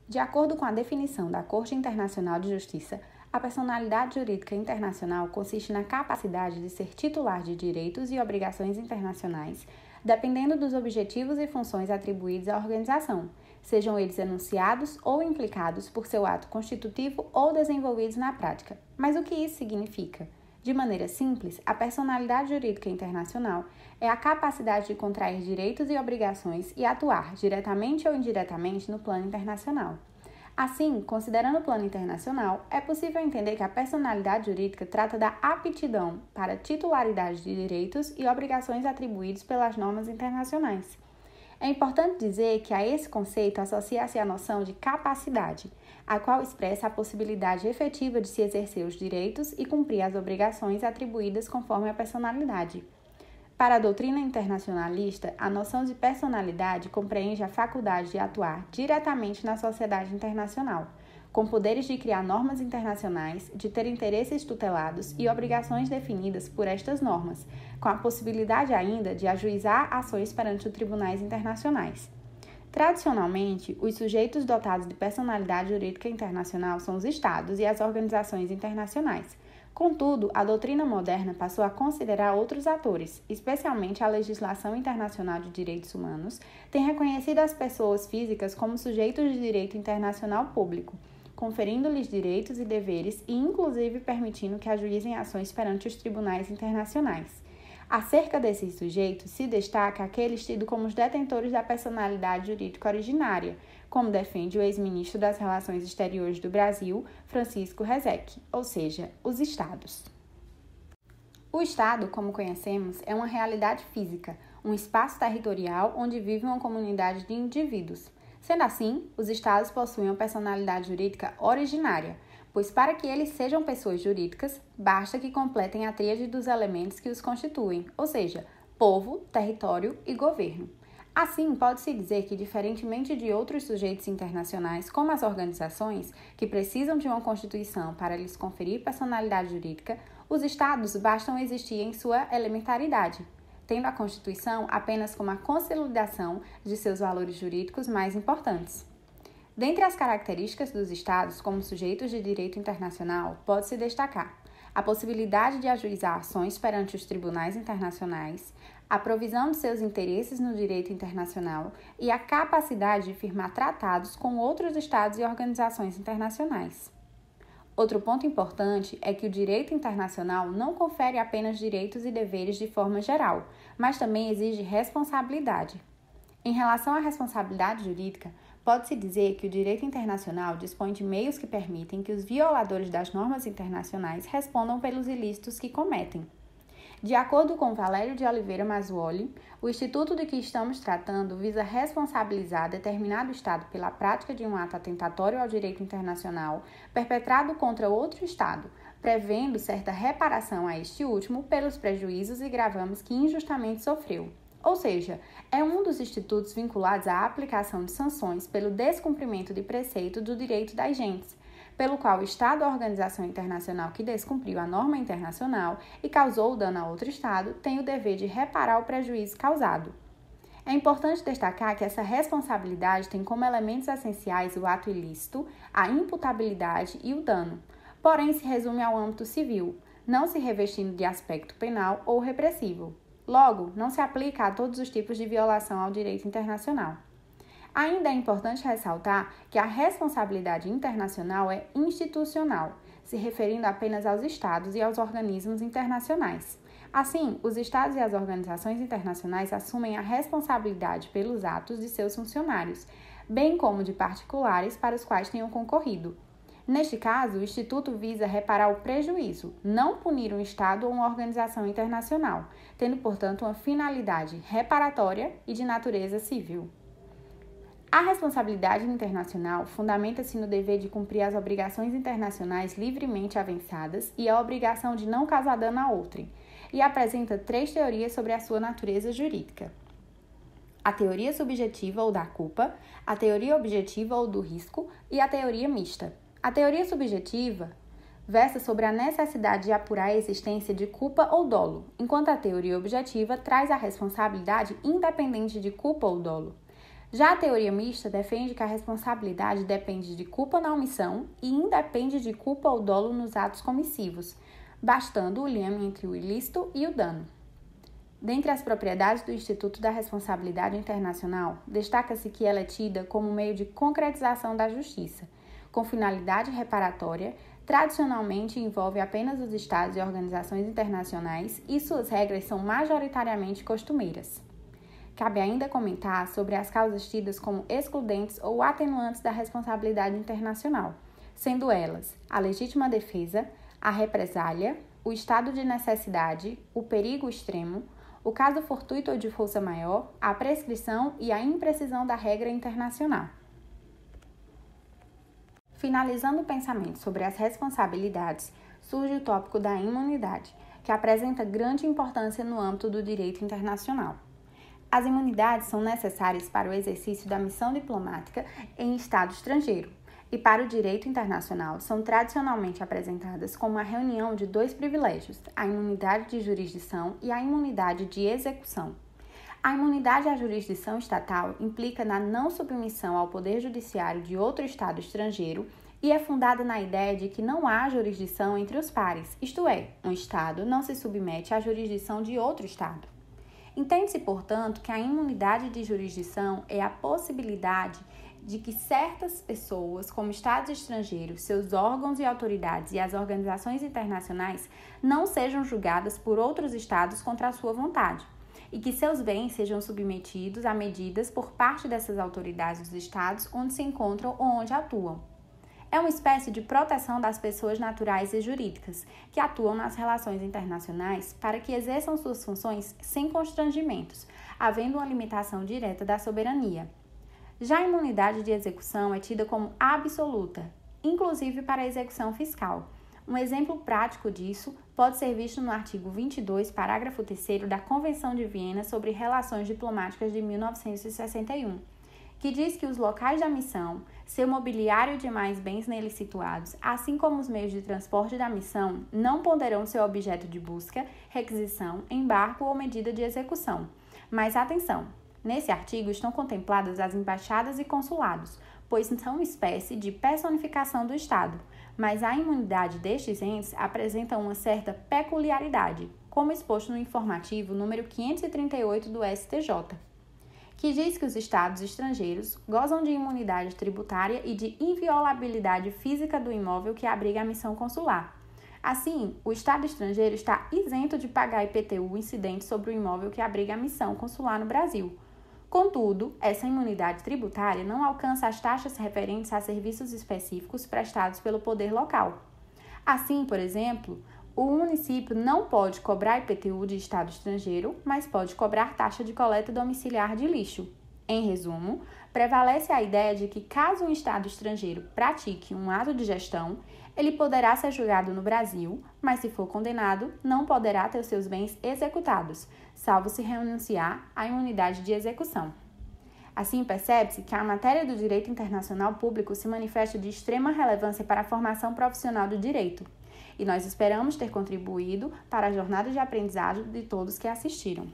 De acordo com a definição da Corte Internacional de Justiça, a personalidade jurídica internacional consiste na capacidade de ser titular de direitos e obrigações internacionais, dependendo dos objetivos e funções atribuídos à organização, sejam eles enunciados ou implicados por seu ato constitutivo ou desenvolvidos na prática. Mas o que isso significa? De maneira simples, a personalidade jurídica internacional é a capacidade de contrair direitos e obrigações e atuar, diretamente ou indiretamente, no plano internacional. Assim, considerando o plano internacional, é possível entender que a personalidade jurídica trata da aptidão para titularidade de direitos e obrigações atribuídos pelas normas internacionais. É importante dizer que a esse conceito associa-se a noção de capacidade, a qual expressa a possibilidade efetiva de se exercer os direitos e cumprir as obrigações atribuídas conforme a personalidade. Para a doutrina internacionalista, a noção de personalidade compreende a faculdade de atuar diretamente na sociedade internacional, com poderes de criar normas internacionais, de ter interesses tutelados e obrigações definidas por estas normas, com a possibilidade ainda de ajuizar ações perante os tribunais internacionais. Tradicionalmente, os sujeitos dotados de personalidade jurídica internacional são os Estados e as organizações internacionais. Contudo, a doutrina moderna passou a considerar outros atores, especialmente a legislação internacional de direitos humanos, tem reconhecido as pessoas físicas como sujeitos de direito internacional público, conferindo-lhes direitos e deveres e, inclusive, permitindo que ajuizem ações perante os tribunais internacionais. Acerca desses sujeitos, se destaca aqueles tidos como os detentores da personalidade jurídica originária, como defende o ex-ministro das Relações Exteriores do Brasil, Francisco Rezec, ou seja, os Estados. O Estado, como conhecemos, é uma realidade física, um espaço territorial onde vive uma comunidade de indivíduos. Sendo assim, os Estados possuem uma personalidade jurídica originária, pois para que eles sejam pessoas jurídicas, basta que completem a tríade dos elementos que os constituem, ou seja, povo, território e governo. Assim, pode-se dizer que, diferentemente de outros sujeitos internacionais, como as organizações, que precisam de uma Constituição para lhes conferir personalidade jurídica, os Estados bastam existir em sua elementaridade, tendo a Constituição apenas como a consolidação de seus valores jurídicos mais importantes. Dentre as características dos Estados como sujeitos de direito internacional, pode-se destacar a possibilidade de ajuizar ações perante os tribunais internacionais, a provisão de seus interesses no direito internacional e a capacidade de firmar tratados com outros Estados e organizações internacionais. Outro ponto importante é que o direito internacional não confere apenas direitos e deveres de forma geral, mas também exige responsabilidade. Em relação à responsabilidade jurídica, pode-se dizer que o direito internacional dispõe de meios que permitem que os violadores das normas internacionais respondam pelos ilícitos que cometem. De acordo com Valério de Oliveira Mazzuoli, o instituto de que estamos tratando visa responsabilizar determinado Estado pela prática de um ato atentatório ao direito internacional perpetrado contra outro Estado, prevendo certa reparação a este último pelos prejuízos e gravames que injustamente sofreu. Ou seja, é um dos institutos vinculados à aplicação de sanções pelo descumprimento de preceito do direito das gentes, pelo qual o Estado ou organização internacional que descumpriu a norma internacional e causou dano a outro Estado tem o dever de reparar o prejuízo causado. É importante destacar que essa responsabilidade tem como elementos essenciais o ato ilícito, a imputabilidade e o dano, porém se resume ao âmbito civil, não se revestindo de aspecto penal ou repressivo. Logo, não se aplica a todos os tipos de violação ao direito internacional. Ainda é importante ressaltar que a responsabilidade internacional é institucional, se referindo apenas aos Estados e aos organismos internacionais. Assim, os Estados e as organizações internacionais assumem a responsabilidade pelos atos de seus funcionários, bem como de particulares para os quais tenham concorrido. Neste caso, o Instituto visa reparar o prejuízo, não punir um Estado ou uma organização internacional, tendo, portanto, uma finalidade reparatória e de natureza civil. A responsabilidade internacional fundamenta-se no dever de cumprir as obrigações internacionais livremente avançadas e a obrigação de não causar dano a outrem, e apresenta 3 teorias sobre a sua natureza jurídica: a teoria subjetiva ou da culpa, a teoria objetiva ou do risco e a teoria mista. A teoria subjetiva versa sobre a necessidade de apurar a existência de culpa ou dolo, enquanto a teoria objetiva traz a responsabilidade independente de culpa ou dolo. Já a teoria mista defende que a responsabilidade depende de culpa na omissão e independe de culpa ou dolo nos atos comissivos, bastando o leme entre o ilícito e o dano. Dentre as propriedades do Instituto da Responsabilidade Internacional, destaca-se que ela é tida como meio de concretização da justiça, com finalidade reparatória, tradicionalmente envolve apenas os Estados e organizações internacionais e suas regras são majoritariamente costumeiras. Cabe ainda comentar sobre as causas tidas como excludentes ou atenuantes da responsabilidade internacional, sendo elas a legítima defesa, a represália, o estado de necessidade, o perigo extremo, o caso fortuito ou de força maior, a prescrição e a imprecisão da regra internacional. Finalizando o pensamento sobre as responsabilidades, surge o tópico da imunidade, que apresenta grande importância no âmbito do direito internacional. As imunidades são necessárias para o exercício da missão diplomática em estado estrangeiro e para o direito internacional são tradicionalmente apresentadas como a reunião de dois privilégios, a imunidade de jurisdição e a imunidade de execução. A imunidade à jurisdição estatal implica na não submissão ao poder judiciário de outro estado estrangeiro e é fundada na ideia de que não há jurisdição entre os pares, isto é, um estado não se submete à jurisdição de outro estado. Entende-se, portanto, que a imunidade de jurisdição é a possibilidade de que certas pessoas, como estados estrangeiros, seus órgãos e autoridades e as organizações internacionais, não sejam julgadas por outros estados contra a sua vontade, e que seus bens sejam submetidos a medidas por parte dessas autoridades dos estados onde se encontram ou onde atuam. É uma espécie de proteção das pessoas naturais e jurídicas que atuam nas relações internacionais para que exerçam suas funções sem constrangimentos, havendo uma limitação direta da soberania. Já a imunidade de execução é tida como absoluta, inclusive para a execução fiscal. Um exemplo prático disso pode ser visto no artigo 22, parágrafo 3º da Convenção de Viena sobre Relações Diplomáticas de 1961, que diz que os locais da missão, seu mobiliário e demais bens neles situados, assim como os meios de transporte da missão, não poderão ser objeto de busca, requisição, embargo ou medida de execução. Mas atenção! Nesse artigo estão contempladas as embaixadas e consulados, pois são uma espécie de personificação do Estado, mas a imunidade destes entes apresenta uma certa peculiaridade, como exposto no informativo número 538 do STJ, que diz que os Estados estrangeiros gozam de imunidade tributária e de inviolabilidade física do imóvel que abriga a missão consular. Assim, o Estado estrangeiro está isento de pagar IPTU incidente sobre o imóvel que abriga a missão consular no Brasil. Contudo, essa imunidade tributária não alcança as taxas referentes a serviços específicos prestados pelo poder local. Assim, por exemplo, o município não pode cobrar IPTU de Estado estrangeiro, mas pode cobrar taxa de coleta domiciliar de lixo. Em resumo, prevalece a ideia de que caso um Estado estrangeiro pratique um ato de gestão, ele poderá ser julgado no Brasil, mas se for condenado, não poderá ter os seus bens executados, salvo se renunciar à imunidade de execução. Assim, percebe-se que a matéria do direito internacional público se manifesta de extrema relevância para a formação profissional do direito, e nós esperamos ter contribuído para a jornada de aprendizado de todos que assistiram.